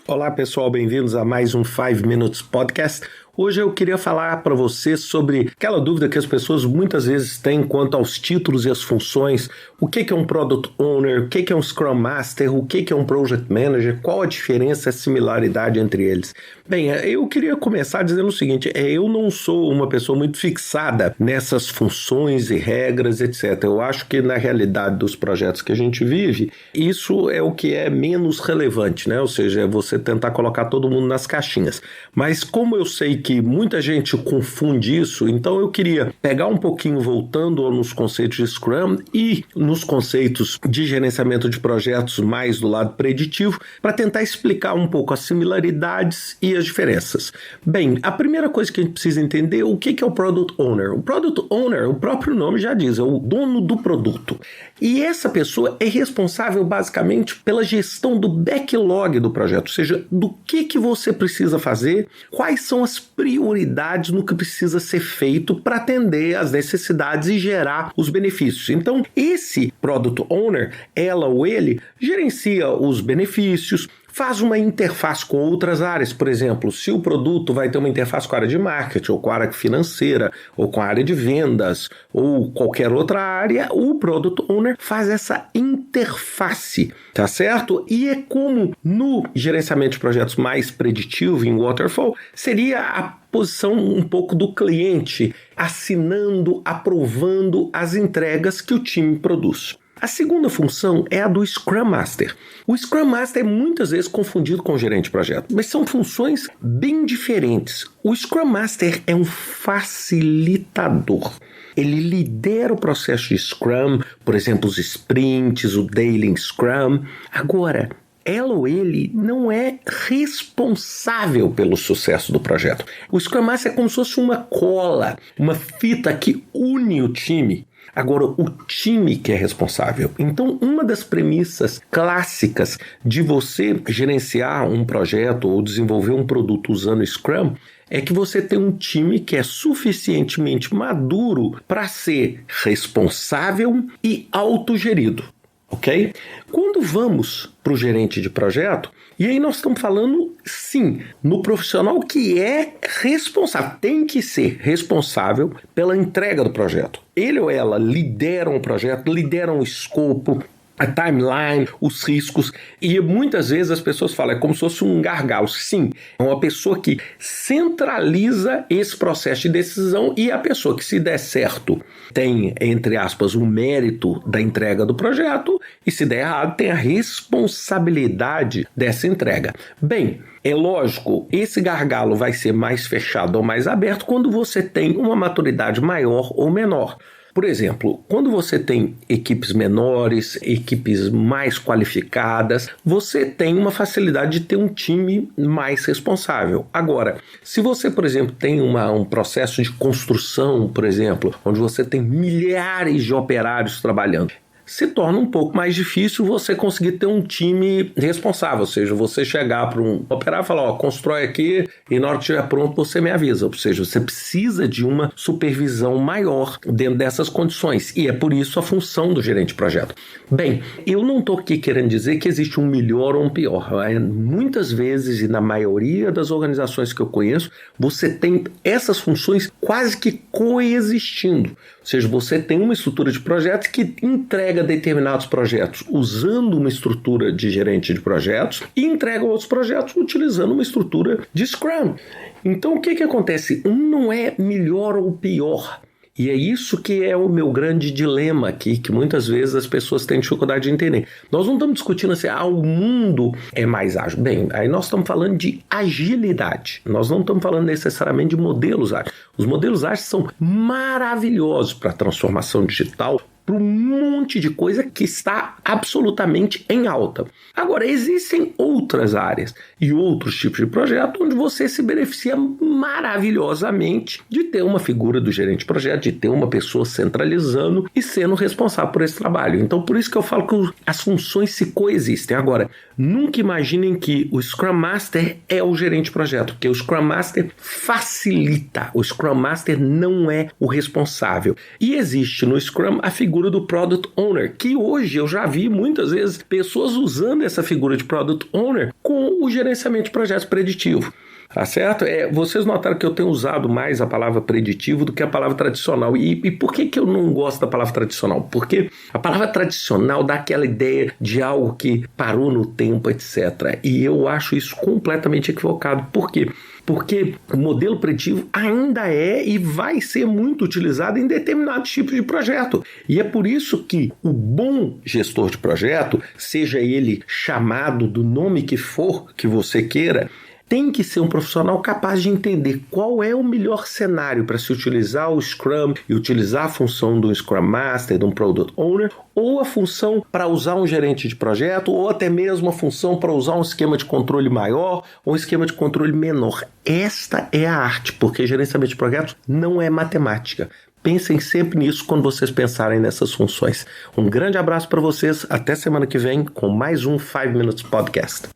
Olá pessoal, bem-vindos a mais um 5 Minutes Podcast. Hoje eu queria falar para você sobre aquela dúvida que as pessoas muitas vezes têm quanto aos títulos e as funções. O que é um Product Owner, o que é um Scrum Master, o que é um Project Manager, qual a diferença e a similaridade entre eles. Bem, eu queria começar dizendo o seguinte, eu não sou uma pessoa muito fixada nessas funções e regras, etc. Eu acho que na realidade dos projetos que a gente vive, isso é o que é menos relevante, né? Ou seja, é você tentar colocar todo mundo nas caixinhas. Mas como eu sei que muita gente confunde isso, então eu queria pegar um pouquinho voltando nos conceitos de Scrum e nos conceitos de gerenciamento de projetos mais do lado preditivo, para tentar explicar um pouco as similaridades e as diferenças. Bem, a primeira coisa que a gente precisa entender é o que é o Product Owner. O Product Owner, o próprio nome já diz, é o dono do produto. E essa pessoa é responsável basicamente pela gestão do backlog do projeto, ou seja, do que você precisa fazer, quais são as prioridades no que precisa ser feito para atender às necessidades e gerar os benefícios. Então, esse Product Owner, ela ou ele, gerencia os benefícios, faz uma interface com outras áreas, por exemplo, se o produto vai ter uma interface com a área de marketing, ou com a área financeira, ou com a área de vendas, ou qualquer outra área, o Product Owner faz essa interface, tá certo? E é como no gerenciamento de projetos mais preditivo, em Waterfall, seria a posição um pouco do cliente, assinando, aprovando as entregas que o time produz. A segunda função é a do Scrum Master. O Scrum Master é muitas vezes confundido com o gerente de projeto, mas são funções bem diferentes. O Scrum Master é um facilitador. Ele lidera o processo de Scrum, por exemplo, os sprints, o Daily Scrum. Agora, ela ou ele não é responsável pelo sucesso do projeto. O Scrum Master é como se fosse uma cola, uma fita que une o time. Agora, o time que é responsável. Então, uma das premissas clássicas de você gerenciar um projeto ou desenvolver um produto usando Scrum é que você tem um time que é suficientemente maduro para ser responsável e autogerido. Ok? Quando vamos para o gerente de projeto, e aí nós estamos falando, sim, no profissional que é responsável, tem que ser responsável pela entrega do projeto. Ele ou ela lideram o projeto, lideram o escopo, a timeline, os riscos, e muitas vezes as pessoas falam, é como se fosse um gargalo. Sim, é uma pessoa que centraliza esse processo de decisão e a pessoa que, se der certo, tem, entre aspas, o mérito da entrega do projeto e, se der errado, tem a responsabilidade dessa entrega. Bem, é lógico, esse gargalo vai ser mais fechado ou mais aberto quando você tem uma maturidade maior ou menor. Por exemplo, quando você tem equipes menores, equipes mais qualificadas, você tem uma facilidade de ter um time mais responsável. Agora, se você, por exemplo, tem um processo de construção, por exemplo, onde você tem milhares de operários trabalhando, se torna um pouco mais difícil você conseguir ter um time responsável, ou seja, você chegar para um operário e falar, constrói aqui e na hora que estiver pronto você me avisa, ou seja, você precisa de uma supervisão maior dentro dessas condições e é por isso a função do gerente de projeto. Bem, eu não estou aqui querendo dizer que existe um melhor ou um pior, muitas vezes e na maioria das organizações que eu conheço, você tem essas funções quase que coexistindo, ou seja, você tem uma estrutura de projetos que entrega determinados projetos usando uma estrutura de gerente de projetos e entrega outros projetos utilizando uma estrutura de Scrum. Então, o que acontece? Um não é melhor ou pior. E é isso que é o meu grande dilema aqui, que muitas vezes as pessoas têm dificuldade de entender. Nós não estamos discutindo assim, o mundo é mais ágil. Bem, aí nós estamos falando de agilidade. Nós não estamos falando necessariamente de modelos ágeis. Os modelos ágeis são maravilhosos para a transformação digital, para um monte de coisa que está absolutamente em alta. Agora, existem outras áreas e outros tipos de projeto onde você se beneficia maravilhosamente de ter uma figura do gerente de projeto, de ter uma pessoa centralizando e sendo responsável por esse trabalho. Então, por isso que eu falo que as funções se coexistem. Agora, nunca imaginem que o Scrum Master é o gerente de projeto, porque o Scrum Master facilita. O Scrum Master não é o responsável. E existe no Scrum a figura figura do Product Owner, que hoje eu já vi muitas vezes pessoas usando essa figura de Product Owner com o gerenciamento de projetos preditivo. Tá certo? Vocês notaram que eu tenho usado mais a palavra preditivo do que a palavra tradicional. E por que eu não gosto da palavra tradicional? Porque a palavra tradicional dá aquela ideia de algo que parou no tempo, etc. E eu acho isso completamente equivocado. Por quê? Porque o modelo preditivo ainda é e vai ser muito utilizado em determinados tipos de projeto. E é por isso que o bom gestor de projeto, seja ele chamado do nome que for que você queira, tem que ser um profissional capaz de entender qual é o melhor cenário para se utilizar o Scrum e utilizar a função de um Scrum Master, de um Product Owner, ou a função para usar um gerente de projeto, ou até mesmo a função para usar um esquema de controle maior ou um esquema de controle menor. Esta é a arte, porque gerenciamento de projetos não é matemática. Pensem sempre nisso quando vocês pensarem nessas funções. Um grande abraço para vocês, até semana que vem com mais um 5 Minutes Podcast.